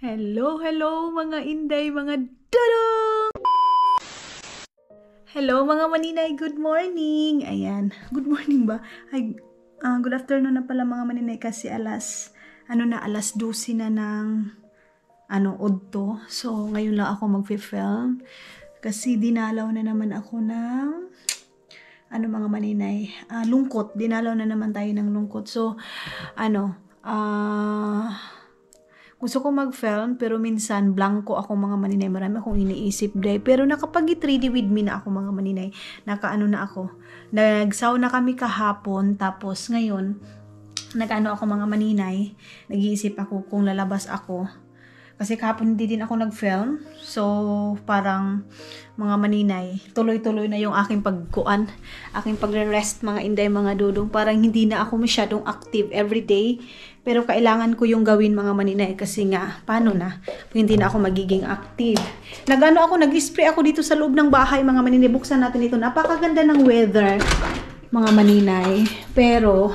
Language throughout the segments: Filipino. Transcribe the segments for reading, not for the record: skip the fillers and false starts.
Hello, hello mga inday, mga dudong! Hello mga maninay, good morning! Ayan, good morning ba? Ay, good afternoon na pala mga maninay kasi alas 12 na ng udto. So, ngayon lang ako mag-film kasi dinalaw na naman ako ng mga maninay, lungkot. Dinalaw na naman tayo ng lungkot. So, gusto ko mag-film, pero minsan, blanco ako mga maninay. Marami akong iniisip day. Pero nakapag-3D with me na ako mga maninay. Na ako. Nag-sauna kami kahapon. Tapos ngayon, ako mga maninay. Nag-iisip ako kung lalabas ako. Kasi kahapon hindi din ako nag-film. So, parang mga maninay, tuloy-tuloy na yung aking pagkuan. Aking pagre-rest mga inday, mga dudong. Parang hindi na ako masyadong active everyday. Pero kailangan ko yung gawin mga maninay. Kasi nga, paano na? Kung hindi na ako magiging active. Nag-spray ako dito sa loob ng bahay mga maninay. Buksan natin ito. Napakaganda ng weather mga maninay. Pero,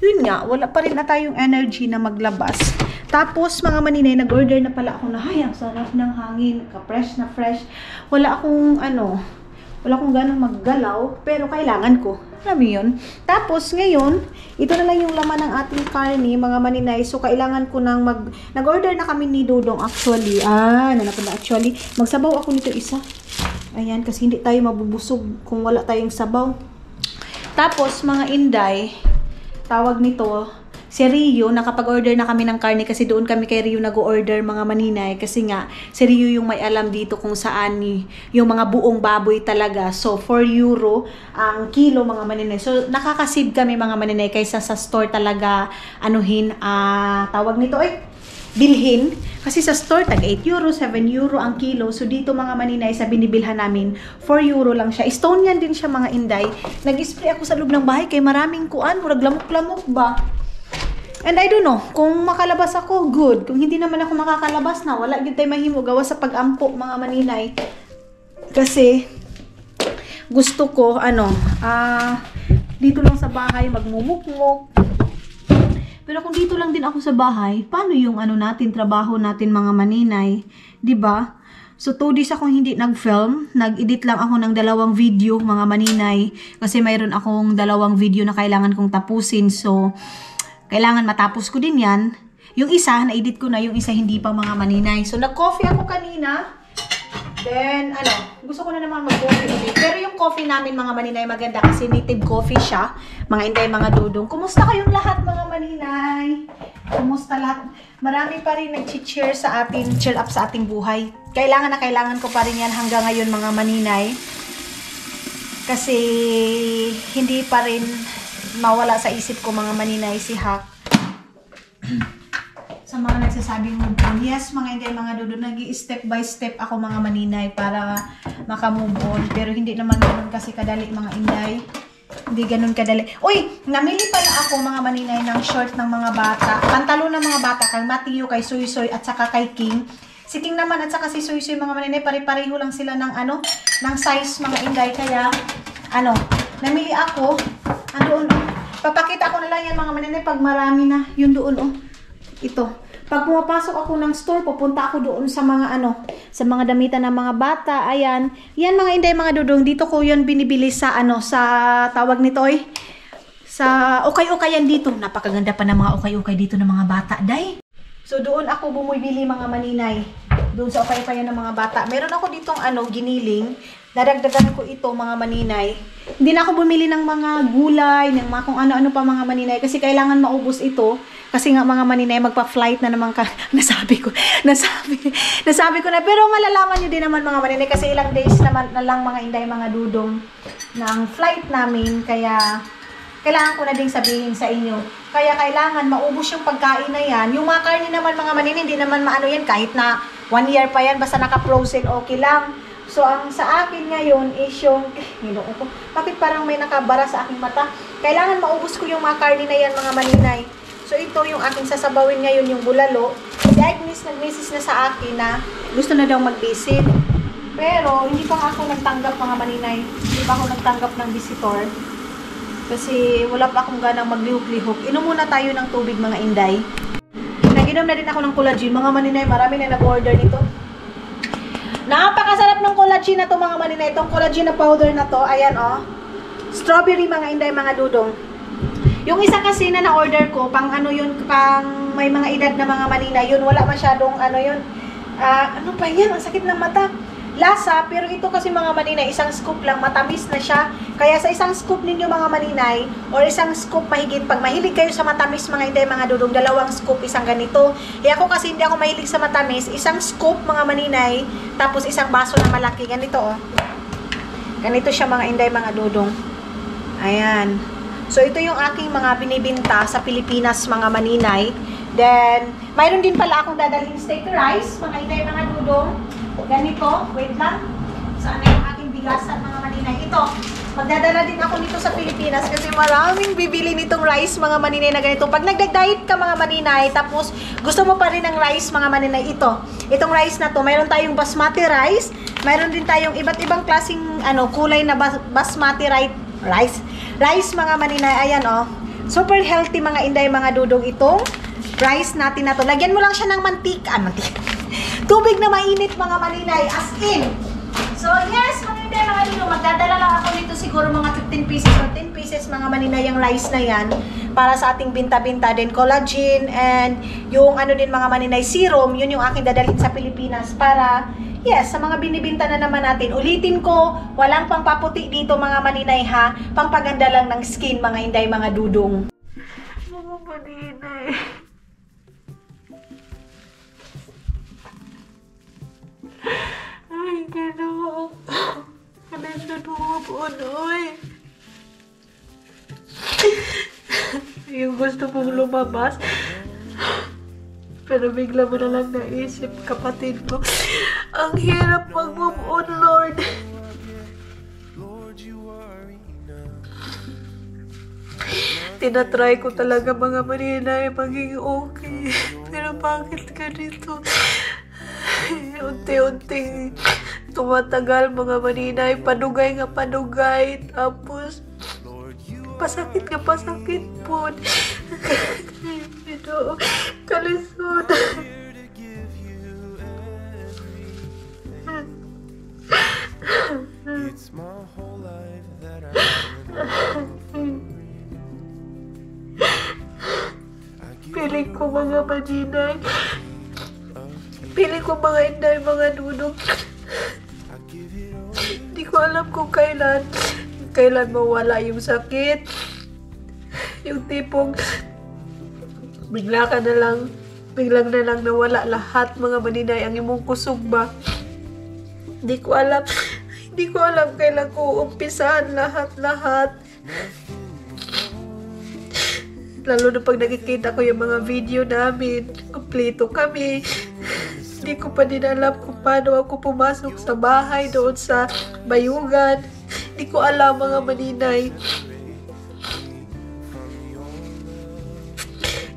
yun nga, wala pa rin na tayong energy na maglabas. Tapos, mga maninay, nag-order na pala ako na, ang sarap ng hangin, ka-fresh na fresh. Wala akong ganang maggalaw, pero kailangan ko. Alam mo yun? Tapos, ngayon, ito na lang yung laman ng ating karne, mga maninay. So, kailangan ko nang nag-order na kami ni Dodong actually. Actually, magsabaw ako nito isa. Ayan, kasi hindi tayo mabubusog kung wala tayong sabaw. Tapos, mga inday, tawag nito, si Rio, nakapag-order na kami ng karne kasi doon kami kay Rio nag-order mga maninay kasi nga si Rio yung may alam dito kung saan yung mga buong baboy talaga. So, 4 euro ang kilo mga maninay. So, nakakasave kami mga maninay kaysa sa store talaga tawag nito bilhin. Kasi sa store, tag 8 euro, 7 euro ang kilo. So, dito mga maninay, sa binibilhan namin, 4 euro lang siya. Estonian din siya mga inday. Nag-spray ako sa loob ng bahay kay maraming murag lamok-lamok ba? And I don't know, kung makalabas ako, good. Kung hindi naman ako makakalabas na, wala yun tayo mahimo gawa sa pag-ampo, mga maninay. Kasi, gusto ko, dito lang sa bahay, magmumukmok. Pero kung dito lang din ako sa bahay, paano yung trabaho natin, mga maninay? 'Di ba? So, 2 days akong hindi nag-film. Nag-edit lang ako ng 2 video, mga maninay. Kasi mayroon akong 2 video na kailangan kong tapusin. So, kailangan matapos ko din yan. Yung isa, na-edit ko na. Yung isa, hindi pa mga maninay. So, nag-coffee ako kanina. Then, gusto ko na naman mag-coffee ulit. Pero yung coffee namin, mga maninay, maganda kasi native coffee siya. Mga inday, mga dudong. Kumusta kayong lahat, mga maninay? Kumusta lahat? Marami pa rin nag-cheer cheer up sa ating buhay. Kailangan na kailangan ko pa rin yan hanggang ngayon, mga maninay. Kasi, hindi pa rin mawala sa isip ko mga maninay si Hak. Sa mga nagsasabing move on. Yes, mga inday, mga dudo, nag-i-step by step ako mga maninay para makamove on. Pero hindi naman ganun kasi kadali mga inday. Hindi ganun kadali. Uy, namili pala ako mga maninay ng short ng mga bata. Pantalon ng mga bata kay Matthew, kay Soy at saka kay King. Si King naman at saka si Soy mga maninay, pare-pareho lang sila ng ng size mga inday. Kaya, namili ako. Papakita ko na lang yan mga maninay pag marami na. Yun doon, ito. Pag pumapasok ako ng store, pupunta ako doon sa mga sa mga damitan ng mga bata. Ayan. Yan mga inday, mga dudong. Dito ko yun binibili sa sa tawag nito sa ukay-ukayan dito. Napakaganda pa ng mga ukay-ukay dito ng mga bata, day. So doon ako bumibili mga maninay. Doon sa ukay-ukayan ng mga bata. Meron ako ditong giniling. Dadagdagan ko ito mga maninay. Hindi na ako bumili ng mga gulay, ng mga kung ano-ano pa mga maninay. Kasi kailangan maubos ito. Kasi nga mga maninay, magpa-flight na naman nasabi ko na. Pero malalaman nyo din naman mga maninay. Kasi ilang days naman na lang mga inday, mga dudong ng flight namin. Kaya kailangan ko na ding sabihin sa inyo. Kaya kailangan maubos yung pagkain na yan. Yung mga karne naman mga maninay, hindi naman maano yan. Kahit na 1 year pa yan, basta naka-frozen, okay lang. So, ang sa akin ngayon is yung, bakit parang may nakabara sa aking mata? Kailangan maubos ko yung mga karne na yan, mga maninay. So, ito yung aking sasabawin ngayon, yung bulalo. Si Agnes nag-message na sa akin na gusto na daw mag-visit. Pero, hindi pa ako nagtanggap, mga maninay. Hindi pa ako nagtanggap ng visitor. Kasi, wala pa akong ganang maglihok-lihok. Inom muna tayo ng tubig, mga inday. Nakainom na din ako ng collagen. Mga maninay, marami na nag-order nito. Napakasarap ng collagen na to mga maninay. Itong collagen na powder na to, ayan oh. Strawberry mga inday, mga dudong. Yung isa kasi na na-order ko, pang ano yun, pang may mga edad na mga maninay, yun wala masyadong ano yun. Ano pa yan? Ang sakit ng mata. Lasa, pero ito kasi mga maninay, isang scoop lang, matamis na siya. Kaya sa isang scoop ninyo mga maninay, or isang scoop mahigit, pag mahilig kayo sa matamis mga inday, mga dudong, 2 scoop, isang ganito. Ako kasi hindi ako mahilig sa matamis, isang scoop mga maninay, tapos isang baso na malaki, ganito oh. Ganito siya mga inday, mga dudong. Ayan. So ito yung aking mga binibinta sa Pilipinas mga maninay. Then, mayroon din pala akong dadalhin steak rice, mga inday, mga dudong. Ganito, wait lang. Saan na yung aking bigasan mga maninay? Ito, magdadala din ako nito sa Pilipinas kasi maraming bibili nitong rice mga maninay na ganito. Pag nagda-diet ka mga maninay, tapos gusto mo pa rin ng rice mga maninay, itong rice na to, mayroon tayong basmati rice, mayroon din tayong iba't ibang klaseng kulay na basmati rice mga maninay. Ayan oh, super healthy mga inday, mga dudong itong rice natin na to. Lagyan mo lang siya ng mantika. Tubig na mainit mga maninay, as in. So yes, mga inday, mga dudong, magdadala lang ako nito siguro mga 15 pieces or 10 pieces mga maninay, yung rice na yan para sa ating binta-binta din. Collagen and yung din mga maninay, serum, yun yung aking dadalhin sa Pilipinas para yes, sa mga binibinta na naman natin. Ulitin ko, walang pangpaputi dito mga maninay ha, pangpaganda lang ng skin mga inday, mga dudong. Mga maninay, ay, gano'n. Kanan na po, oy. Yung gusto pong lumabas. Pero bigla mo na lang naisip, kapatid mo. Ang hirap mag-move on, Lord. Tinatry ko talaga mga maninay maging okay. Pero bakit ganito? Unti-unti tumatagal mga maninay, padugay nga padugay, tapos pasakit nga pasakit po. Ito, kalisod. Piling ko mga maninay, piling ko mga inday, mga dudong. Hindi ko alam kung kailan mawala yung sakit. Yung tipong biglang na lang nawala lahat mga maninay, ang imong kusog ba. Hindi ko alam kailan ko umpisahan lahat. Lalo na pag nakikita ko yung mga video namin, kompleto kami. Hindi ko pa din alam kung paano ako pumasok sa bahay doon sa Bayugan. Hindi ko alam mga maninay.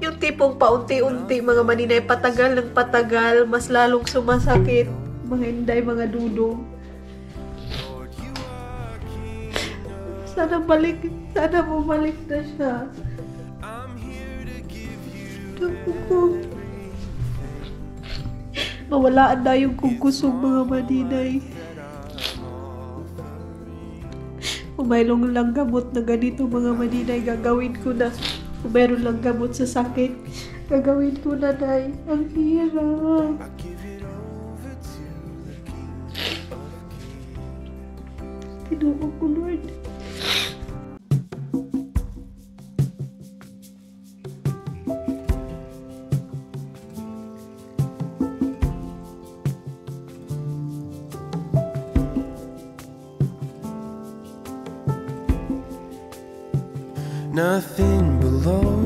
Yung tipong paunti-unti mga maninay, patagal ng patagal, mas lalong sumasakit. Mga inday, mga dudong. Sana bumalik na siya. Mawalaan na yung kusog mga maninay. Kung mayroon lang gamot na ganito mga maninay, gagawin ko na. Kung mayroon lang gamot sa sakit, gagawin ko na, day. Ang hirap. Kinuha ko, Lord. Nothing below,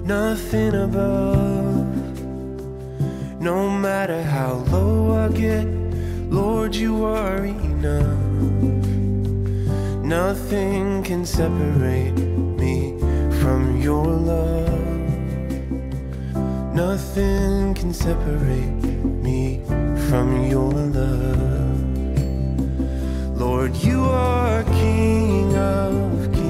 nothing above. No matter how low I get, Lord, you are enough. Nothing can separate me from your love. Nothing can separate me from your love. Lord, you are King of Kings.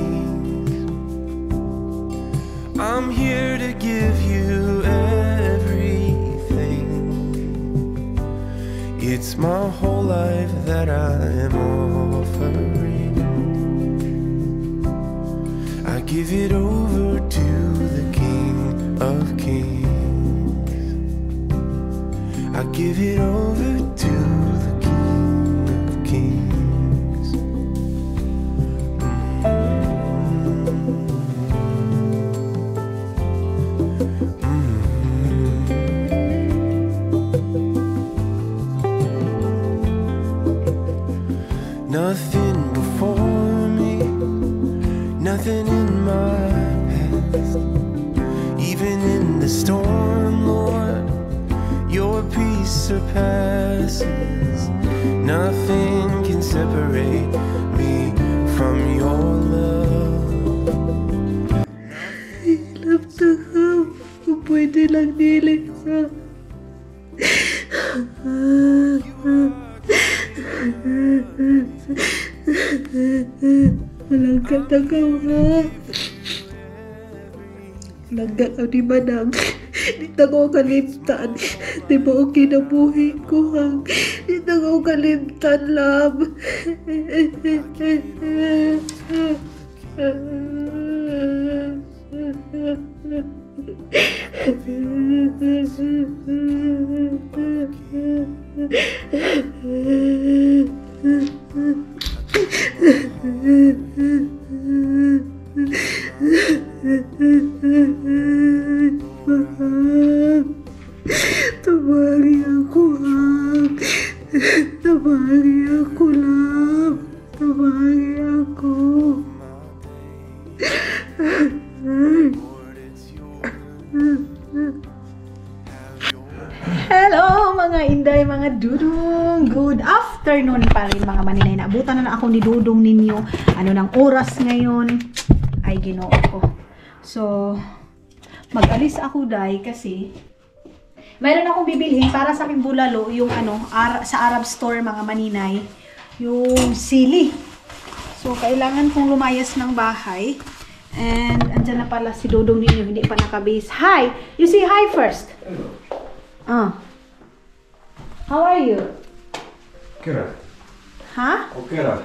I'm here to give you It's my whole life that I am offering. I give it over to the King of Kings. I give it over to the King of Kings. Nothing before me, nothing in my past. Even in the storm, Lord, your peace surpasses. Nothing can separate me from your love. Hilap na ka. Kung pwede lang nilig ka. Malangkat na ka ha. Malangkat ka di manang. Di na ko kalimtan. Di ba ang kinabuhi ko hang. Di na ko kalimtan lab. Tabari ako hang. Tabari ako lab. Tabari ako. Hello mga inday, mga dudong. Good afternoon pa rin mga maninay. Naabutan na ako ni dudong ninyo. Ano ng oras ngayon? Ay ginoo ko. So, mag-alis ako day kasi mayroon akong bibilhin para sa aking bulalo, yung sa Arab store mga maninay, yung sili. So, kailangan kong lumayas ng bahay. And, andyan na pala si dudong ninyo, hindi pa nakabase. Hi! You say hi first. How are you? Kera. Huh? Okera.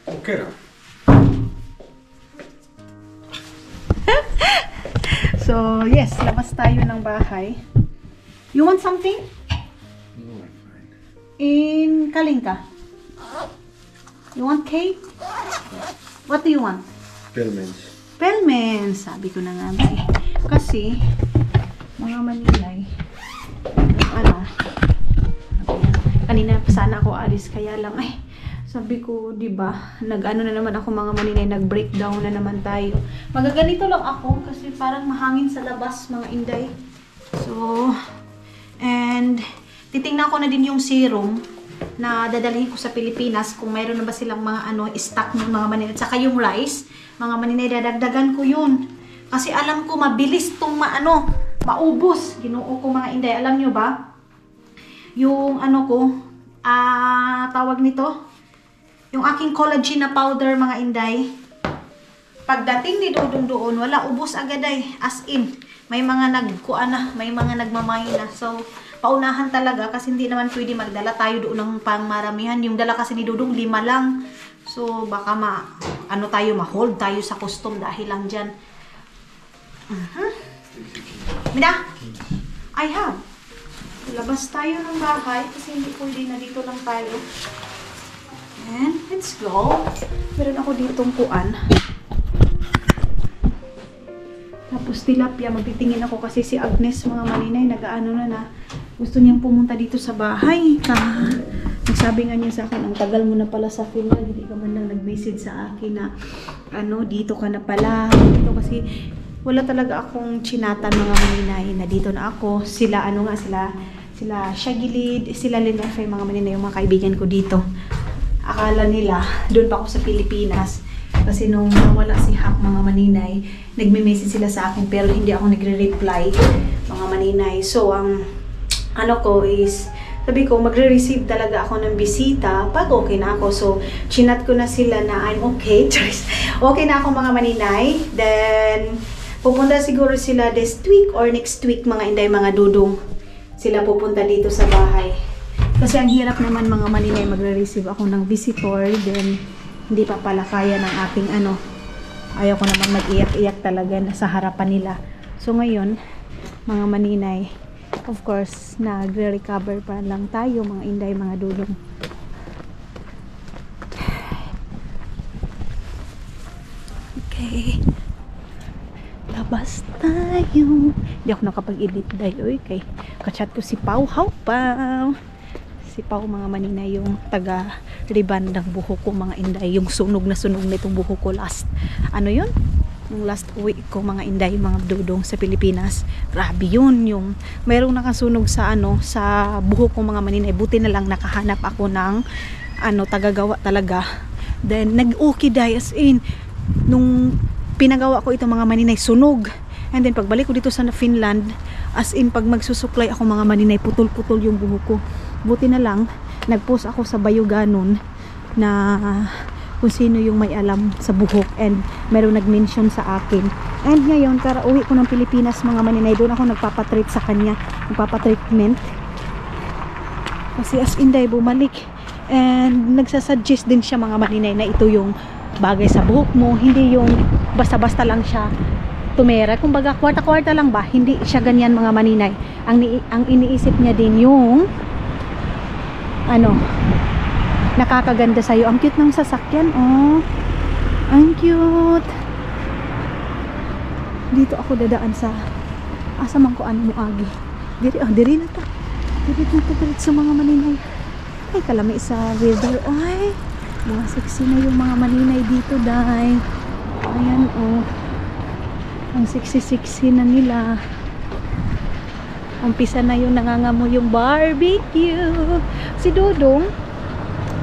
Okera. So, yes, labas tayo ng bahay. You want something? No, I'm fine. In Kalinka. You want cake? What do you want? Pelmens. Pelmen, sabi ko na nga ba eh. Kasi, mga maninay, kanina sana ako alis, kaya lang, sabi ko, di ba, na naman ako mga maninay, nag-breakdown na naman tayo. Magaganito lang ako, kasi parang mahangin sa labas, mga inday. So, and, titingnan ko na din yung serum, na dadalhin ko sa Pilipinas, kung mayroon na ba silang mga stock ng mga maninay, at saka yung rice, mga maninay, dadagdagan ko yun. Kasi alam ko, mabilis tong maubos. Ginoo ko mga inday. Alam nyo ba? Yung tawag nito? Yung aking collagen na powder mga inday. Pagdating ni dudong doon, wala, ubos agad ay. As in, may mga may mga nagmamay na. So, paunahan talaga kasi hindi naman pwede magdala tayo doon ng pangmaramihan. Yung dala kasi ni dudong 5 lang. So, baka ma-hold tayo sa custom dahil lang dyan. Mida? I have. Labas tayo ng bahay kasi hindi pwede na dito lang tayo. And, let's go. Meron ako ditong kuan. Tapos tilapia, magtitingin ako kasi si Agnes mga maninay, nag-aano na gusto niyang pumunta dito sa bahay. Nagsabi nga niya sa akin, ang tagal mo na pala sa Finland, hindi ka man lang nag-message sa akin na dito ka na pala. Dito kasi wala talaga akong chinatan mga maninay na dito na ako. Sila sila Shagilid, sila Linefay mga maninay, yung mga kaibigan ko dito. Akala nila doon pa ako sa Pilipinas. Kasi nung nawala si Hak mga maninay, nagme-message sila sa akin pero hindi ako nagre-reply mga maninay. So ang ko is, sabi ko magre-receive talaga ako ng bisita pag okay na ako. So chinat ko na sila na I'm okay. Okay na ako mga maninay. Then Pupunta siguro sila this week or next week mga inday, mga dudong. Sila pupunta dito sa bahay. Kasi ang hirap naman mga maninay, magre-receive ako ng visitor, then hindi pa pala kaya ng aking ano. Ayaw ko naman mag-iyak-iyak talaga na sa harapan nila. So ngayon, mga maninay, of course, nagre-recover pa lang tayo mga inday, mga dudong. Okay. Labas tayo. Hindi ako nakapag-edit dahil kay kachat ko si Pau. How Pau? Si Pau mga maninay, yung taga-riban ng buhok ko mga inday. Yung sunog na itong buhok ko last. Ano yun? Yung last week ko mga inday, mga dudong sa Pilipinas. Grabe yun. Yung mayroong nakasunog sa sa buhok ko mga maninay. Buti na lang nakahanap ako ng tagagawa talaga. Then nag-okay dahil as in nung pinagawa ko ito mga maninay, sunog. And then pagbalik ko dito sa Finland, as in pag magsusuklay ako mga maninay, putol-putol yung buhok ko. Buti na lang nag-post ako sa Bayuganon na kung sino yung may alam sa buhok, and meron nag-mention sa akin. And ngayon, uwi ko ng Pilipinas mga maninay, doon ako nagpapatreat sa kanya, nagpapatreatment. Kasi as in day, bumalik. And nagsasuggest din siya mga maninay na ito yung bagay sa buhok mo, hindi yung basta-basta lang siya tumera. Kumbaga, kwarta-kwarta lang ba? Hindi siya ganyan mga maninay. Ang iniisip niya din yung nakakaganda sa'yo. Ang cute ng sasakyan, oh. Ang cute. Dito ako dadaan sa asaman ko mo agi. Diri na to. Diri sa mga maninay. Ay, kalami sa river. Ay, mga sexy na yung mga maninay dito, dahil. Ayan, oh. Ang sexy na nila. Umpisa na yung nangangamo yung barbecue. Si Dudong,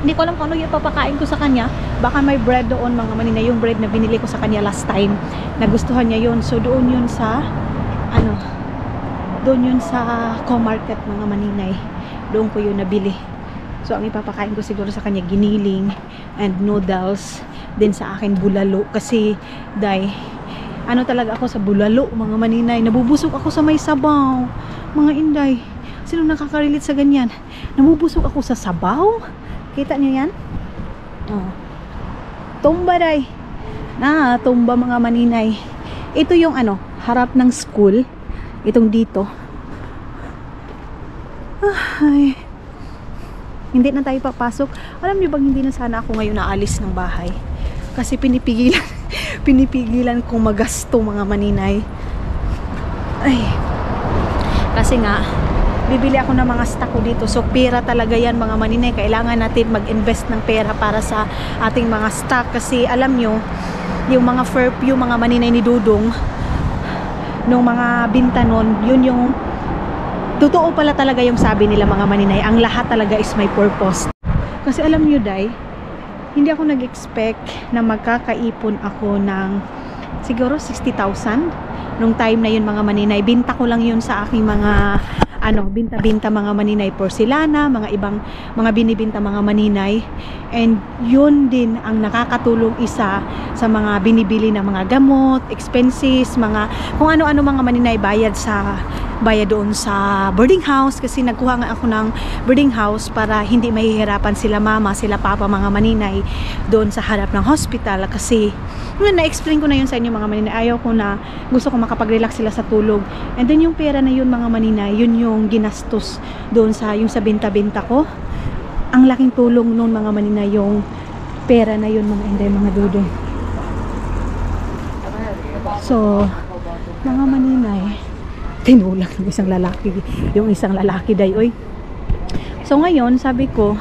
hindi ko alam kung ano yung papakain ko sa kanya. Baka may bread doon mga maninay, yung bread na binili ko sa kanya last time. Nagustuhan niya yun. So doon yun sa doon yun sa Co-Market mga maninay. Doon ko yun nabili. So ang ipapakain ko siguro sa kanya giniling and noodles. Then sa akin bulalo, kasi talaga ako sa bulalo mga maninay. Nabubusog ako sa may sabaw mga inday. Sino nakaka-relate sa ganyan? Nabubusog ako sa sabaw. Kita niyo yan? Oh. Tumba day. Tumba mga maninay. Ito yung harap ng school. Itong dito. Ay. Hindi na tayo papasok. Alam niyo bang hindi na sana ako ngayon naalis ng bahay? Kasi pinipigilan kong magasto mga maninay. Ay. Kasi nga, bibili ako ng mga stock ko dito. So, pera talaga yan mga maninay. Kailangan natin mag-invest ng pera para sa ating mga stock. Kasi alam nyo, yung mga perfume, mga maninay ni Dudong, nung mga binta nun, yun yung totoo pala talaga yung sabi nila mga maninay. Ang lahat talaga is may purpose. Kasi alam nyo, day, hindi ako nag-expect na magkakaipon ako ng siguro 60,000 nung time na yun mga maninay. Binta ko lang yun sa aking mga binta-binta mga maninay, porcelana, mga ibang mga binibinta mga maninay. And yun din ang nakakatulong isa sa mga binibili ng mga gamot, expenses, mga kung ano-ano mga maninay, bayad doon sa boarding house. Kasi nagkuha nga ako ng boarding house para hindi mahihirapan sila mama, sila papa mga maninay doon sa harap ng hospital. Kasi na-explain ko na yun sa inyo mga maninay. Ayaw ko na, gusto ko makapag-relax sila sa tulog. And then yung pera na yun mga maninay, yun yung ginastos doon sa binta-binta ko. Ang laking tulong noon mga maninay, yung pera na yun mga inday, mga dudong. So mga maninay, tinulak yung isang lalaki dayoy. So ngayon sabi ko,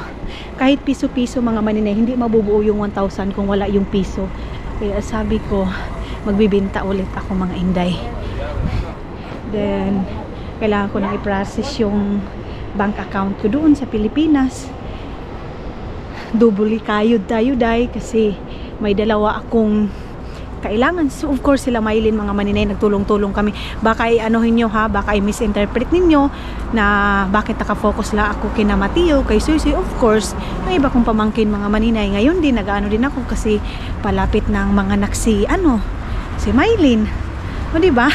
kahit piso-piso mga maninay, hindi mabubuo yung 1,000 kung wala yung piso. Kaya sabi ko, magbibinta ulit ako mga inday. Then kailangan ko na i-process yung bank account ko doon sa Pilipinas. Double kayod tayo day, kasi may dalawa akong kailangan. So of course sila Maylin mga maninay, nagtulong-tulong kami. Baka anuhin nyo ha, baka i-misinterpret ninyo na bakit nakafocus lang ako kina Mateo, kay Suy. Of course, may iba kong pamangkin mga maninay. Ngayon din, nag-ano din ako kasi palapit ng mga si Maylin. O di ba?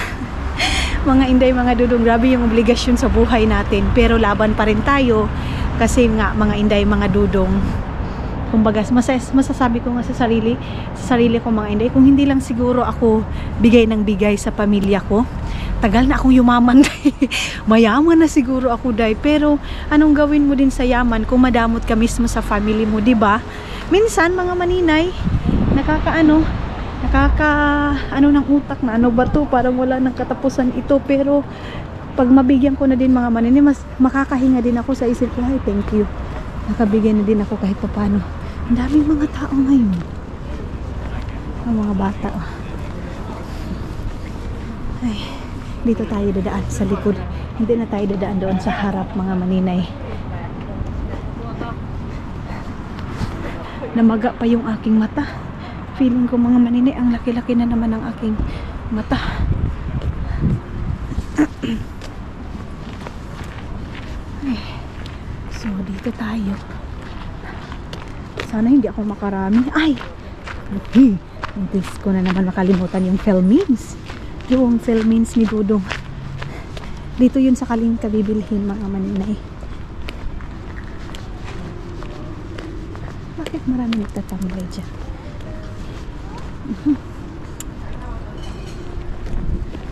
Mga inday, mga dudong, grabe yung obligasyon sa buhay natin. Pero laban pa rin tayo kasi nga mga inday, mga dudong. Kumbaga, masasabi ko nga sa sarili ko mga inday, kung hindi lang siguro ako bigay ng bigay sa pamilya ko, tagal na akong yumaman. Mayaman na siguro ako, day. Pero anong gawin mo din sa yaman kung madamot ka mismo sa family mo, di ba? Minsan mga maninay, nakakaano ng utak na ano ba to, parang wala nang katapusan ito. Pero pag mabigyan ko na din mga maninay, mas makakahinga din ako sa isip ko, ay thank you, nakabigyan na din ako kahit paano. Ang daming mga tao ngayon, ang mga bata. Ay, dito tayo dadaan sa likod, hindi na tayo dadaan doon sa harap mga maninay. Namaga pa yung aking mata. Feeling ko mga maninay, ang laki-laki na naman ang aking mata. Ay, so dito tayo. Sana hindi ako makarami. Ay! Hindi ko na naman makalimutan yung Felmins. Yung Felmins ni Dudong. Dito yun sa Kaling kabibilhin mga maninay. Bakit marami nagtatambay dyan?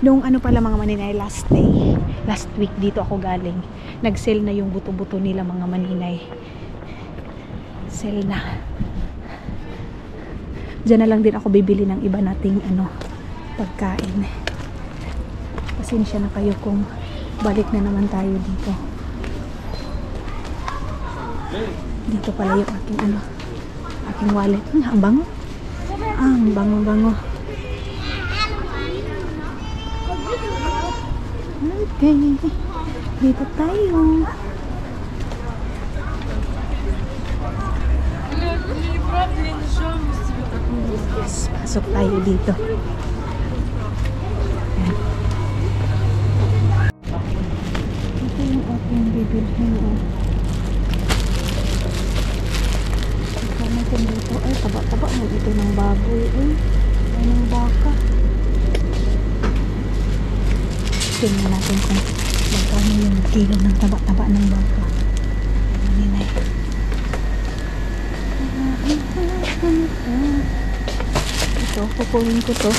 Noong ano pala mga maninay, last week dito ako galing. Nag-sell na yung buto-buto nila mga maninay. Sell na. Diyan na lang din ako bibili ng iba nating pagkain. Pasensya na kayo kung balik na naman tayo dito. Dito pala yung aking wallet. Ang bango. Ang bango. Okay. Dito tayo. Yes, pasok tayo dito. Ayan. Ito yung aking bibilhin. Ito natin dito. Ay, taba-taba mo dito ng baboy. Ay, ng baka. Tingnan natin kung magkano yung kilo ng taba-taba ng baka. Maninay. Ito, kukunin ko to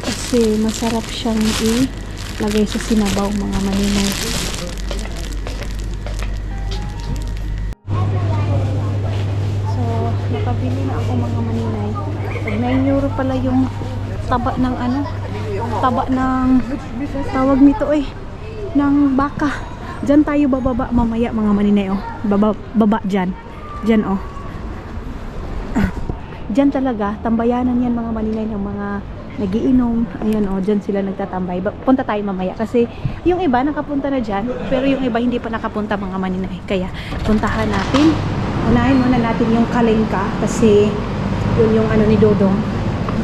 kasi masarap siyang ilagay sa sinabaw mga maninay. So, nakabili na ako mga maninay. Pag 9 euro pala yung taba ng tawag nito ng baka. Diyan tayo bababa mamaya mga maninay. Baba dyan. Diyan talaga, tambayanan yan mga maninay ng mga nagiinom. Ayun dyan sila nagtatambay. Punta tayo mamaya kasi yung iba nakapunta na dyan, pero yung iba hindi pa nakapunta mga maninay. Kaya puntahan natin. Unahin muna natin yung kalengka kasi yun yung ni Dodong.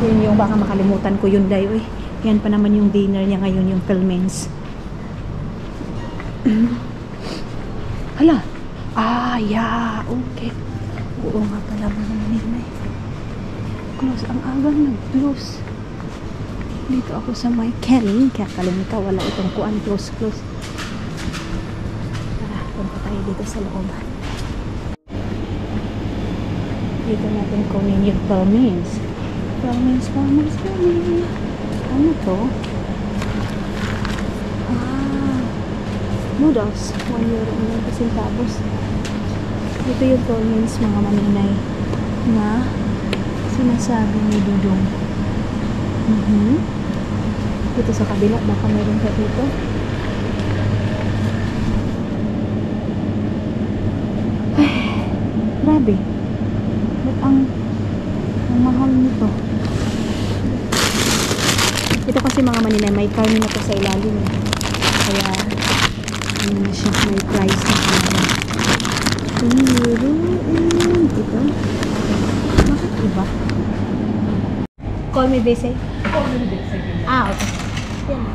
Yun yung baka makalimutan ko yun dayo Yan pa naman yung dinner niya ngayon, yung Felmins. Hala. Yeah. Okay. Oo nga pala mga maninay. Close. Ang agang nag-close. Dito ako sa may Kelly. Kaya kalimita, wala itong kuan. Close. Tara, punta tayo dito sa loob. Dito natin kunin yung Felmins. Felmins. Ano to? Noodles. 1 euro and 90 centavos. Ito yung Felmins mga maninay na sinasabi ni Dudong. Dito sa kabila, baka meron ka dito. Ay, grabe. Ba't ang mahal nito? Ito kasi mga maninay, may karne na to sa ilalim. Kaya, ano na siya, may price na siya. Ito. Bakit iba? Call me Bese. Okay. Yan.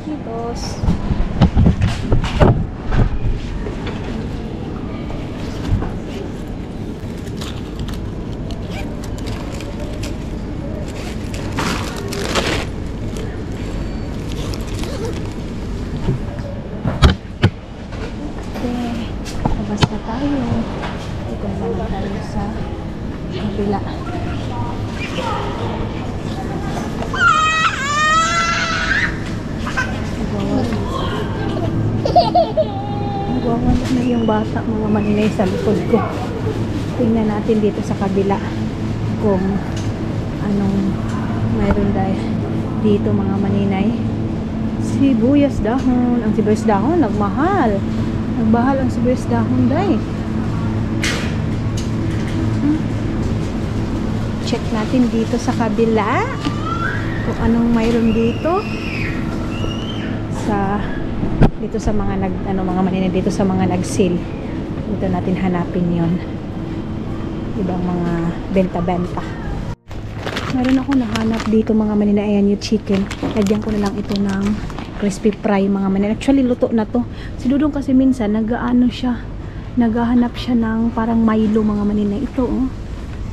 Kitos. bata mga maninay sa likod ko. Tingnan natin dito sa kabila kung anong mayroon dito mga maninay. Sibuyas dahon. Ang sibuyas dahon nagmahal. Nagmahal ang sibuyas dahon dahil. Check natin dito sa kabila kung anong mayroon dito sa mga mga maninay dito sa mga nag-sale. Dito natin hanapin 'yon. Ibang mga benta-benta. Meron ako nahanap dito mga maninay. Ayan yung chicken. Lagyan ko na lang ito ng crispy fry mga maninay. Actually luto na to. Si Dudong kasi minsan nagaano siya. Naghahanap siya ng parang Milo mga maninay. Ito oh.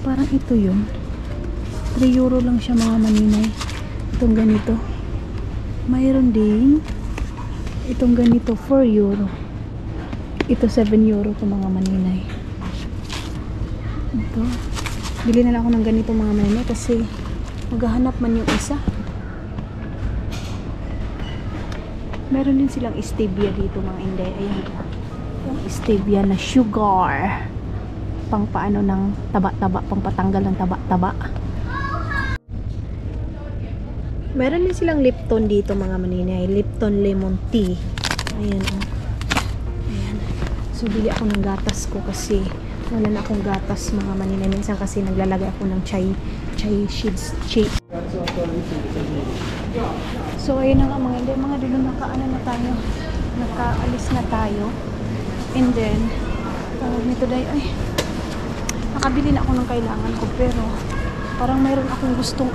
Parang ito 'yun. 3 euro lang siya mga maninay. Itong ganito. Mayroon din itong ganito 4 euro. Ito 7 euro to mga maninay. Ito. Bili na lang ako ng ganito mga maninay kasi maghahanap man yung isa. Meron din silang stevia dito mga inday. Ayan. Yung stevia na sugar. Pang paano ng taba-taba, pang patanggal ng taba-taba. Meron din silang Lipton dito mga maninay. Lipton lemon tea. Ayan o. Ayan. So bili ako ng gatas ko kasi wala na akong gatas mga maninay. Minsan kasi naglalagay ako ng chai sheets. So ayun na nga mga hindi. Mga dulo nakaano na tayo. Nakaalis na tayo. And then nito dahil ay nakabili na ako ng kailangan ko pero parang mayroon akong gustong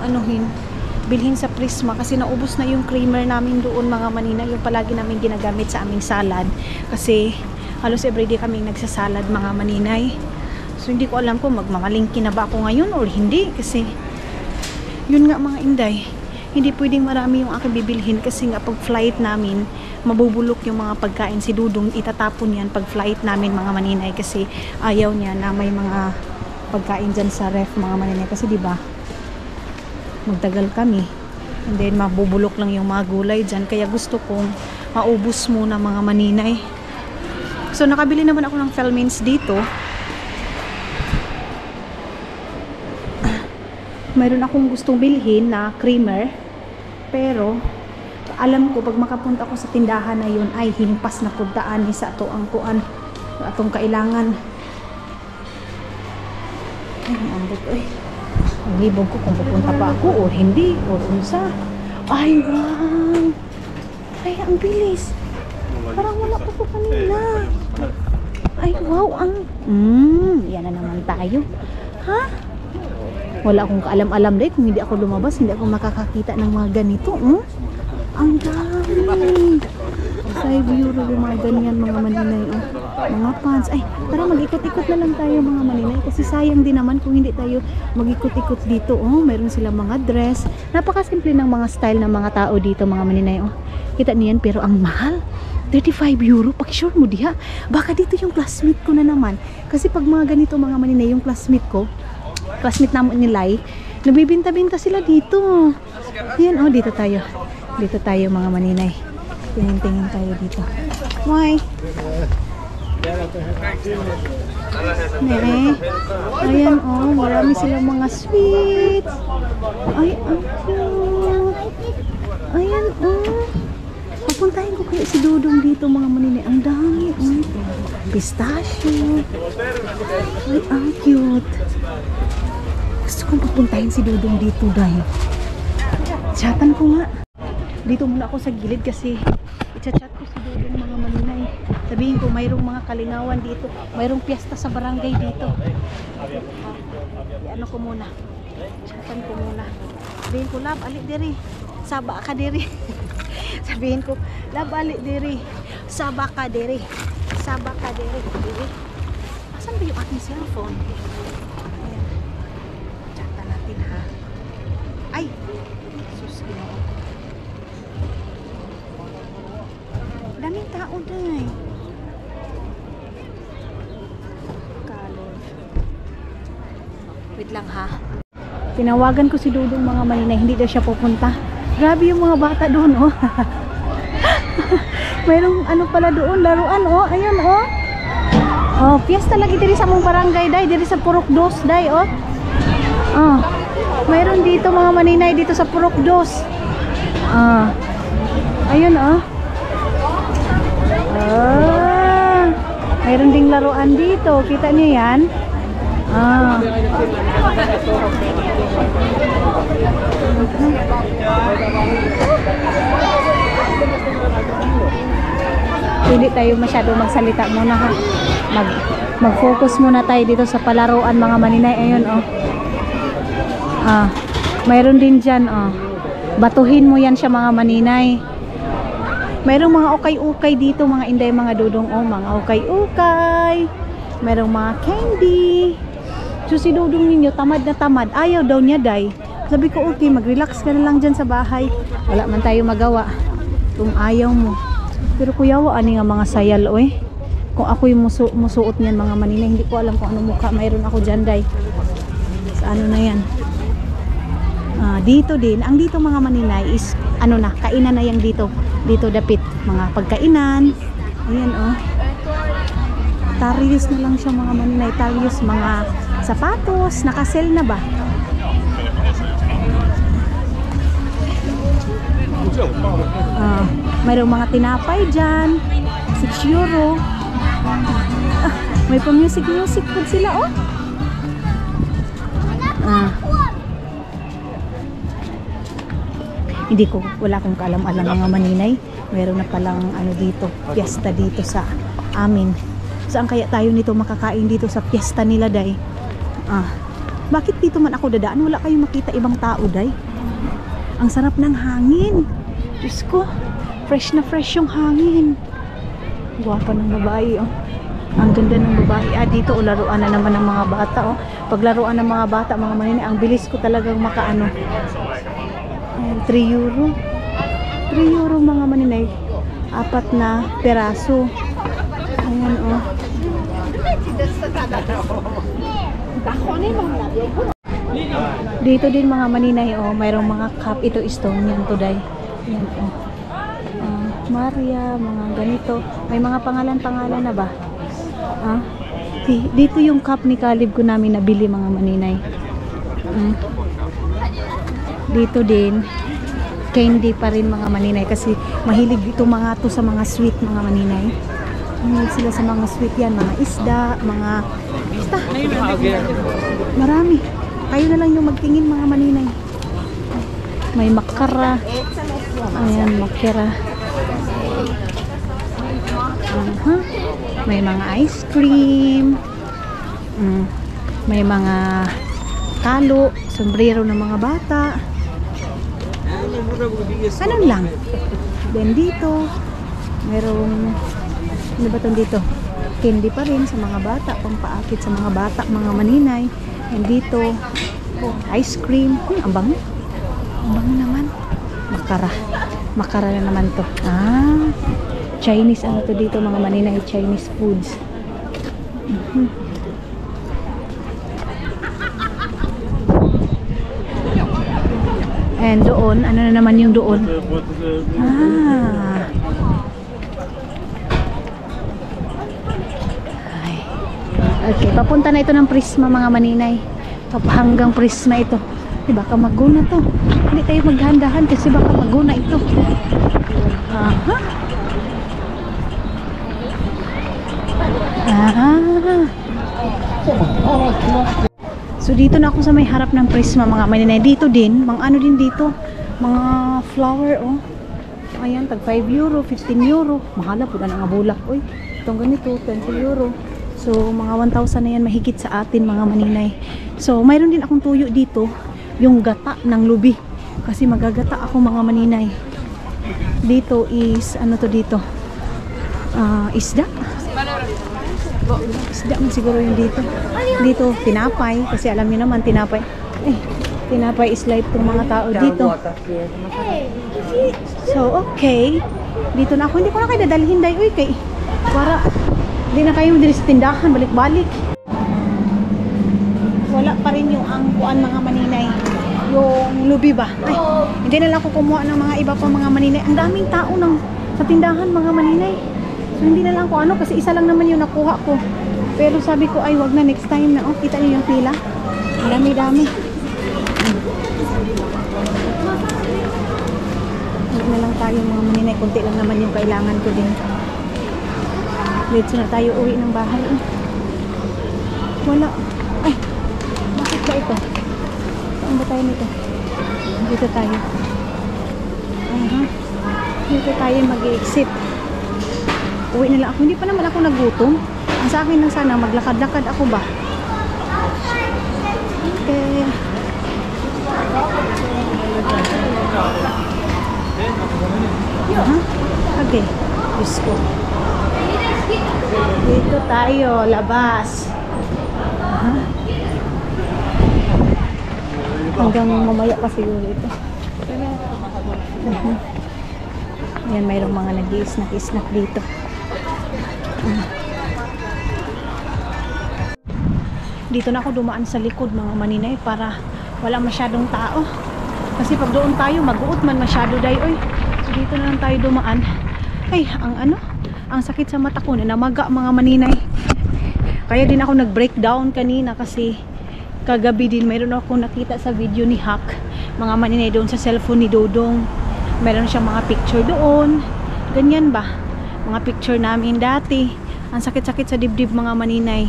bilhin sa Prisma kasi naubos na yung creamer namin doon mga manina, yung palagi namin ginagamit sa aming salad kasi halos everyday kaming nagsasalad mga maninay. So hindi ko alam kung magmamalingki na ba ako ngayon or hindi kasi yun nga mga inday, hindi pwedeng marami yung aking bibilhin kasi nga pag flight namin mabubulok yung mga pagkain. Si Dudong itatapon yan pag flight namin mga maninay kasi ayaw niya na may mga pagkain dyan sa ref mga maninay kasi diba magtagal kami and then mabubulok lang yung mga gulay dyan kaya gusto kong maubos muna mga maninay. So nakabili naman ako ng Felmins dito. Mayroon akong gustong bilhin na creamer pero alam ko pag makapunta ako sa tindahan na yun ay himpas na puntaan sa ato ang kuan atong kailangan. Ay ambot ay libog ko kung pupunta pa ako o hindi o unsa. Ay wow, ay ang bilis, parang wala pa po kanina. Ay wow, yan na naman tayo ha. Wala akong kaalam-alam dahil kung hindi ako lumabas hindi ako makakakita ng mga ganito. Ang dami. 5 euro yung mga ganyan mga maninay. Mga pants. Ay, tara mag-ikot-ikot na lang tayo mga maninay. Kasi sayang din naman kung hindi tayo mag-ikot-ikot dito. Meron silang mga dress. Napakasimple ng mga style ng mga tao dito mga maninay. Kita niyan pero ang mahal. 35 euro. Pag-sure mo diha. Baka dito yung classmate ko na naman. Kasi pag mga ganito mga maninay, yung classmate ko, classmate naman ni Lai, nagbibinta-binta sila dito. Yan dito tayo. Dito tayo mga maninay. Tingin-tingin tayo dito. Why? Ayan marami silang mga sweets. Ay, ang cute. Ayan pupuntahin ko kayo si Dudong dito mga maninay. Ang dami. Pistachio. Ay, ang cute. Gusto kong pupuntahin si Dudong dito dahil chatan ko nga. Dito muna ako sa gilid kasi i-chat ko si Dudong mga maninay. Sabihin ko mayroong mga kalingawan dito. Mayroong piyesta sa barangay dito. Ano ko muna. Chatan ko muna. Sabihin ko, lab, alik diri. Saba ka diri. Sabihin ko, lab, alik diri. Saba ka diri. Saba ka diri. Asan ba yung aking cellphone? Ayan. Chatan natin ha. Ay! Sus, ginawa. Daming tao dahil. Kalor. Wait lang ha. Tinawagan ko si Dudong mga maninay. Hindi daw siya pupunta. Grabe yung mga bata doon Mayroong pala doon. Laruan Ayun Oh, piyesta lagi diri sa mong barangay day, diri sa Purok Dos day, oh. Oh. Mayroon dito mga maninay dito sa Purok Dos. Ah. Ayun, oh. Ah. Mayroon ding laruan dito. Kita niyo 'yan? Ah. Hindi tayo masyado magsalita muna ha. Mag-focus muna tayo dito sa palaruan mga maninay. Ayun oh. Ah, mayroon din diyan oh. Batuhin mo yan siya mga maninay. Mayroong mga ukay-ukay dito mga inday mga dudong oh, mga ukay-ukay. Mayroong mga candy. So si dudong ninyo tamad na tamad. Ayaw daw niya day. Sabi ko okay, mag-relax ka na lang dyan sa bahay. Wala man tayo magawa. Kung ayaw mo. Pero kuya, ani nga mga sayal oy. Kung ako yung musuot niyan mga maninay, hindi ko alam kung anong mukha mayroon ako dyan day. Sa ano na yan. Dito din, ang dito mga maninay is ano na, kainan na yan dito. Dito dapit, mga pagkainan. Ayan oh. Tarius na lang siya mga maninay. Tarius, mga sapatos, nakasell na ba? Mayroong mga tinapay dyan. 6 euro. May pa-music food sila oh. Hindi ko, wala akong kaalam-alam mga maninay. Meron na palang ano dito, piyesta dito sa amin. Saan kaya tayo nito makakain dito sa piyesta nila day? Bakit dito man ako dadaan? Wala kayong makita ibang tao day? Ang sarap ng hangin. Diyos ko, fresh na fresh yung hangin. Guwapa ng babae oh. Ang ganda ng babae. Dito laruan na naman ng mga bata oh. Paglaruan ng mga bata mga maninay, ang bilis ko talagang makaano. 3 euro. 3 euro mga maninay. 4 na peraso. Ayan oh. Dito din mga maninay oh, mayroong mga cup. Ito Estonian today. Ayan oh. Maria, mga ganito. May mga pangalan-pangalan na ba? Dito yung cup ni Caleb ko namin nabili mga maninay. Dito din candy pa rin mga maninay kasi mahilig dito mga to sa mga sweet mga maninay. Mahilig sila sa mga sweet yan, mga isda, mga basta. Marami. Kayo na lang yung magtingin mga maninay. May makara. Ayan, makara. May mga ice cream. May mga talo, sombrero ng mga bata. Ganun lang. Then dito, merong ano ba itong dito? Candy pa rin sa mga bata, pampaakit sa mga bata, mga maninay. And dito, ice cream. Ang bango. Ang bango naman. Makara. Makara na naman to. Chinese ano to dito mga maninay, Chinese foods. And doon, ano na naman yung doon? Okay, papunta na ito ng Prisma mga maninay. Hanggang Prisma ito. Baka maguna to. Hindi tayo maghandahan kasi baka maguna ito. So dito na ako sa may harap ng Prisma mga maninay. Dito din, mga ano din dito, mga flower oh. Ayan, tag 5 euro, 15 euro. Mahala po na nga bulak. Uy, itong ganito, 20 euro. So mga 1,000 na yan mahigit sa atin mga maninay. So mayroon din akong tuyo dito, yung gata ng lubi. Kasi magagata ako mga maninay. Dito is, ano to dito? Isda. Isda man siguro yung dito. Dito, tinapay. Kasi alam niyo naman, tinapay. Tinapay is life ng mga tao dito. So, okay. Dito na ako. Hindi ko na kayo dadalhin dahil, uy, kay, para, hindi na kayo dito sa tindahan, balik-balik. Wala pa rin yung angkuan mga maninay. Yung lubi ba? Ay, hindi na lang ako kumuha ng mga iba pa mga maninay. Ang daming tao sa tindahan mga maninay. So, hindi na lang ako ano kasi isa lang naman yung nakuha ko. Pero sabi ko ay wag na, next time na. Oh, kita niyo yung pila. Dami-dami. Huwag na lang tayo mga maninay. Kunti lang naman yung kailangan ko din. Let's na tayo uwi ng bahay. Wala. Ay, bakit ba ito? Saan ba tayo nito? Dito tayo. Dito tayo mag-exit. Uwi na lang ako. Hindi pa naman ako nagutom. Ang sa akin lang sana, maglakad-lakad ako ba? Okay. Okay. Diyos ko. Dito tayo, labas. Hanggang mamaya pa siguro ito. Yan, mayroong mga nag-i-snack dito. Dito na ako dumaan sa likod mga maninay para wala masyadong tao. Kasi pag doon tayo, mag-uot man masyado day. Oy. So dito na lang tayo dumaan. Ay, ang sakit sa mata ko, namaga mga maninay. Kaya din ako nag-breakdown kanina kasi kagabi din mayroon ako nakita sa video ni Hack, mga maninay doon sa cellphone ni Dodong. Meron siyang mga picture doon. Ganyan ba? Mga picture namin dati. Ang sakit-sakit sa dibdib mga maninay.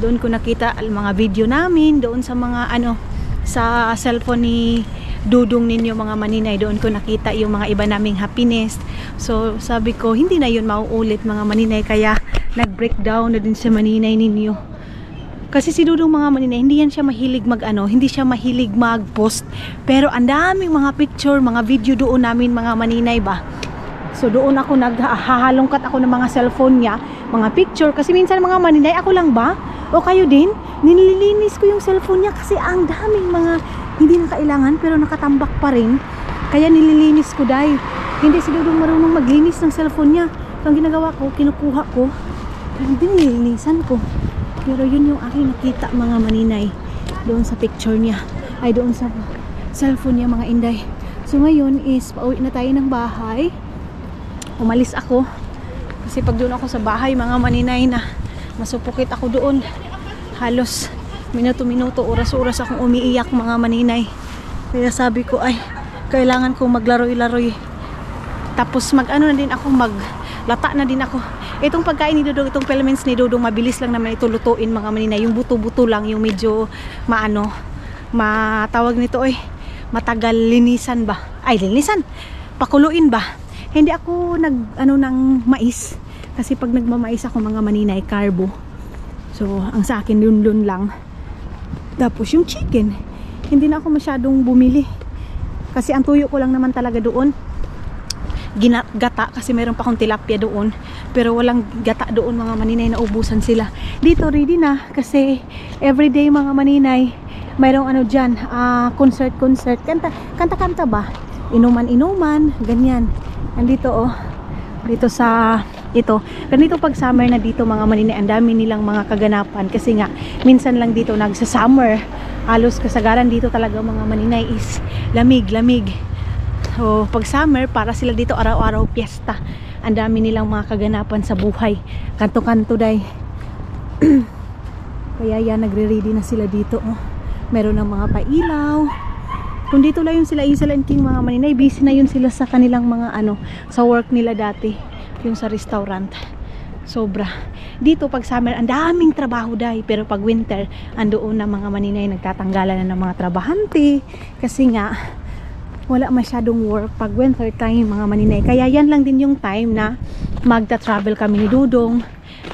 Doon ko nakita mga video namin doon sa mga sa cellphone ni Dudong ninyo mga maninay. Doon ko nakita yung mga iba naming happiness. So sabi ko hindi na yun mauulit mga maninay, kaya nag-breakdown na din sa maninay ninyo. Kasi si Dudong mga maninay, hindi yan siya mahilig hindi siya mahilig mag-post. Pero ang daming mga picture, mga video doon namin mga maninay ba. So doon ako naghahalongkat ako ng mga cellphone niya, mga picture. Kasi minsan mga maninay, ako lang ba? O kayo din? Nililinis ko yung cellphone niya kasi ang daming mga hindi na kailangan pero nakatambak pa rin. Kaya nililinis ko dahil hindi si Dudong marunong maglinis ng cellphone niya. So ang ginagawa ko, kinukuha ko, hindi nililinisan ko. Pero yun yung aking nakita mga maninay doon sa picture niya, ay doon sa cellphone niya mga inday. So ngayon is pauwi na tayo ng bahay. Umalis ako kasi pag doon ako sa bahay mga maninay na masupukit ako doon. Halos minuto-minuto, oras-oras akong umiiyak mga maninay. Kaya sabi ko ay kailangan kong maglaroy-laroy. Tapos na din ako, maglata na din ako. Itong pagkain ni Dudong, itong pelmens ni Dudong, mabilis lang naman ito lutuin mga maninay. Yung buto-buto lang, yung medyo matawag nito matagal linisan ba? Ay, linisan. Pakuluin ba? Hindi ako ng mais. Kasi pag nagmamais ako mga maninay, carbo. So, ang sa akin yun lang. Tapos yung chicken, hindi na ako masyadong bumili. Kasi ang tuyo ko lang naman talaga doon. Gata kasi meron pa akong tilapia doon. Pero walang gata doon mga maninay, naubusan sila. Dito ready na kasi everyday mga maninay, mayroong dyan, concert. Kanta ba? Inuman, ganyan. Nandito dito sa ganito pag summer na dito mga maninay, ang dami nilang mga kaganapan kasi nga minsan lang dito nagsa-summer. Halos kasagaran dito talaga mga maninay is lamig. So pag summer, para sila dito araw-araw piyesta. Ang dami nilang mga kaganapan sa buhay. Kanto-kanto day. Kaya yan, nagre-ready na sila dito. Meron ng mga pailaw. Kung dito lang yun sila Isel and King mga maninay, busy na yun sila sa kanilang mga sa work nila dati. Yung sa restaurant. Sobra. Dito pag summer, ang daming trabaho day. Pero pag winter, andoon na mga maninay, nagtatanggalan na ng mga trabahante. Kasi nga, wala masyadong work pag winter time mga maninay. Kaya yan lang din yung time na magta-travel kami ni Dudong.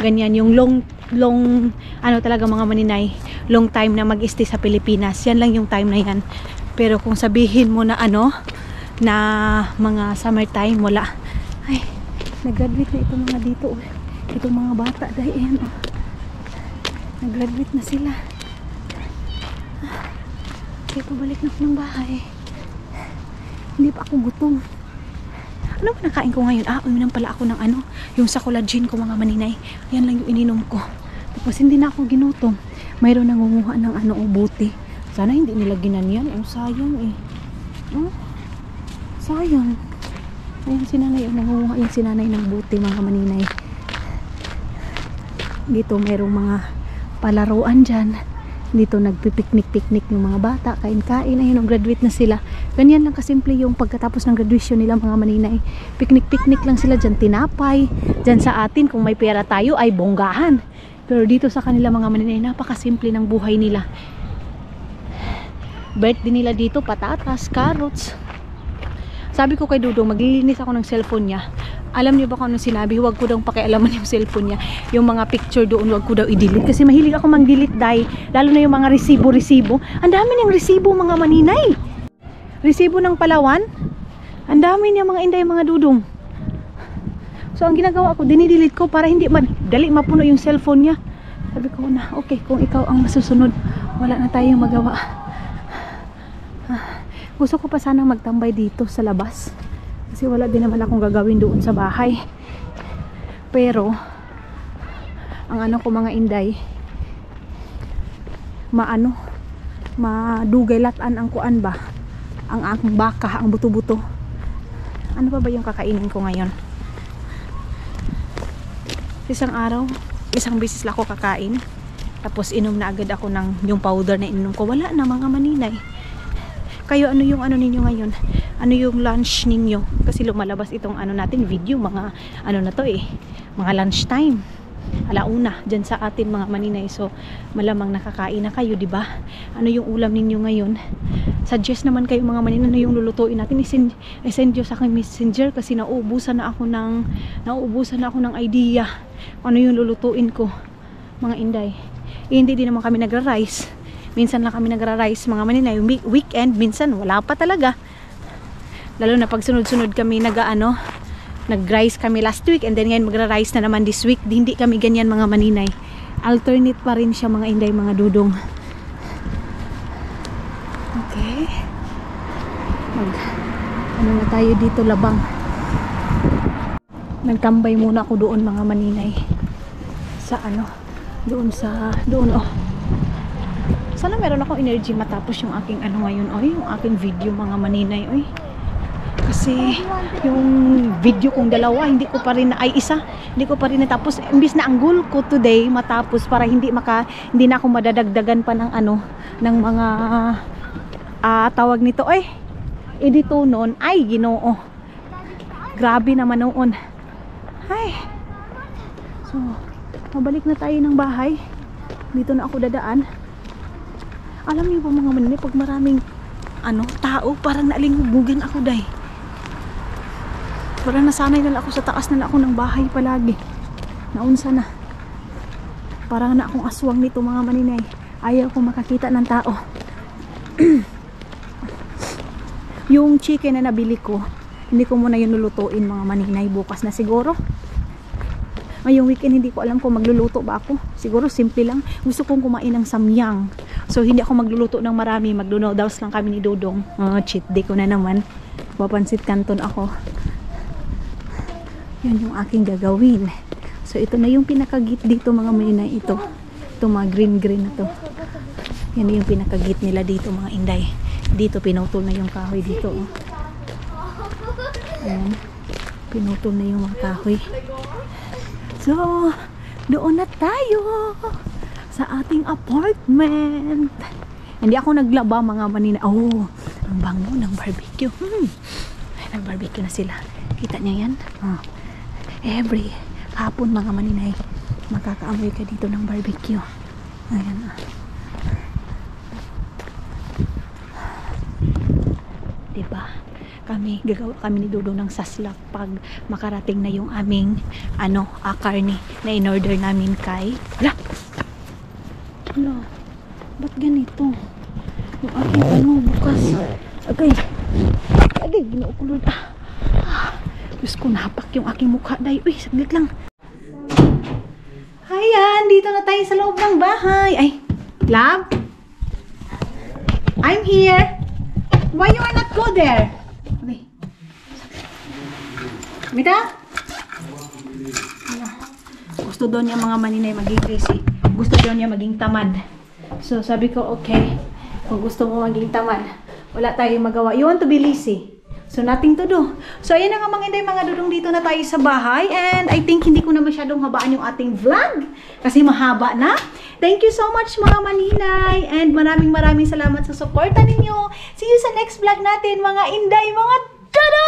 Ganyan yung long talaga mga maninay, long time na mag-stay sa Pilipinas. Yan lang yung time na yan. Pero kung sabihin mo na na mga summertime, wala. Ay, nag-graduate na itong mga dito. Itong mga bata dahil nag-graduate na sila. Kaya pabalik na ako ng bahay. Hindi pa ako gutom. Ano ba nakain ko ngayon? Uminom pala ako ng yung sa collagen ko mga maninay. Yan lang yung ininom ko. Tapos hindi na ako ginutom. Mayroon nangunguha ng buti. Sana hindi nila ginanyan. Sayang sayang. Ayun si nanay, nangunguha yung si nanay ng buti mga maninay. Dito merong mga palaruan dyan. Dito nagpipiknik-piknik yung mga bata, kain-kain. Ayun, graduate na sila. Ganyan lang kasimple yung pagkatapos ng graduation nila mga maninay. Piknik-piknik lang sila dyan, tinapay. Dyan sa atin, kung may pera tayo, ay bonggahan. Pero dito sa kanila mga maninay, napakasimple ng buhay nila. Birthday nila dito, patatas, carrots. Sabi ko kay Dudong, maglilinis ako ng cellphone niya. Alam niyo ba kung ano sinabi? Huwag ko daw pakialaman yung cellphone niya. Yung mga picture doon, huwag ko daw i-delete. Kasi mahilig ako mang-delete, dahil lalo na yung mga resibo-resibo. Ang dami niyang resibo mga maninay. Resibo ng Palawan. Ang dami niya mga Inday, mga Dudong. So ang ginagawa ko, dinidelete ko para hindi madali mapuno yung cellphone niya. Sabi ko na, okay, kung ikaw ang masusunod, wala na tayong magawa. Gusto ko pa sana magtambay dito sa labas. Kasi wala din naman akong gagawin doon sa bahay. Pero ang ano ko mga Inday, madugay latan ang kuan ba, ang aking baka, ang buto-buto. Ano pa ba yung kakainin ko ngayon? Isang araw, isang beses lang ako kakain, tapos inom na agad ako ng yung powder na inom ko. Wala na mga maninay. Kayo, ano yung ano ninyo ngayon? Ano yung lunch ninyo? Kasi lumalabas itong ano natin video, mga ano na to mga lunch time. Alauna dyan sa atin mga maninay. So malamang nakakain na kayo, di ba? Ano yung ulam ninyo ngayon? Suggest naman kayo mga maninay, ano yung lulutuin natin. I-send nyo sa akin messenger kasi nauubusan na ako ng idea ano yung lulutuin ko mga Inday. Hindi din naman kami nagra-rice. Minsan lang kami nagra-rice mga maninay. Weekend, minsan wala pa talaga. Lalo na pag sunod-sunod kami nag-rice kami last week, and then ngayon magra-rice na naman this week. Hindi kami ganyan mga maninay. Alternate pa rin siya mga Inday, mga Dudong. Okay. Ano na tayo dito, labang. Nagtambay muna ako doon mga maninay. Sa doon sana meron akong energy matapos yung aking ngayon, yung aking video mga maninay, kasi yung video kong dalawa hindi ko pa rin natapos. Imbis na ang goal ko today matapos para hindi na ako madadagdagan pa ng ng mga tawag nito edito noon. Ay Ginoo, grabe naman noon. So mabalik na tayo ng bahay. Dito na ako dadaan. Alam niyo ba mga maninay, pag maraming tao, parang naalingubugan ako day. Parang nasanay na ako sa taas na ako ng bahay palagi. Naunsa na. Parang na akong aswang nito mga maninay. Ayaw ko makakita ng tao. Yung chicken na nabili ko, hindi ko muna yun lulutuin mga maninay. Bukas na siguro. Ngayong weekend hindi ko alam kung magluluto ba ako. Siguro simple lang. Gusto kong kumain ng samyang. So hindi ako magluluto ng marami. Maglunoodles lang kami ni Dudong. Cheat day ko na naman. Papansit canton ako. Yun yung aking gagawin. So ito na yung pinakagit dito mga maninay. Ito mga green na to. Yan yung pinakagit nila dito mga Inday. Dito pinutol na yung kahoy dito. Ayan. Pinutol na yung mga kahoy. So, doon na tayo sa ating apartment. Hindi ako naglaba mga manina. Ang bango ng barbecue. Nag-barbecue na sila. Kita niya yan? Every hapon mga maninay, makakaamoy ka dito ng barbecue. Ayan. Diba? Gagawa kami ni Dudong ng saslak pag makarating na yung aming karne na in-order namin kay ba't ganito yung aking bukas. Okay, ginuukulod. Diyos ko, napak yung aking mukha day. Uy, saglit lang. Ayan, dito na tayo sa loob ng bahay. Ay, love, I'm here. Why you are not go there? Mita? Gusto daw niya mga maninay maging crazy. Gusto daw niya maging tamad. So sabi ko, okay, kung gusto mo maging tamad, wala tayong magawa. You want to be lazy? So, nothing to do. So, ayan na nga mga inday, mga dudong, dito na tayo sa bahay. And I think hindi ko na masyadong habaan yung ating vlog. Kasi mahaba na. Thank you so much mga maninay. And maraming salamat sa suporta ninyo. See you sa next vlog natin mga inday, mga dudong!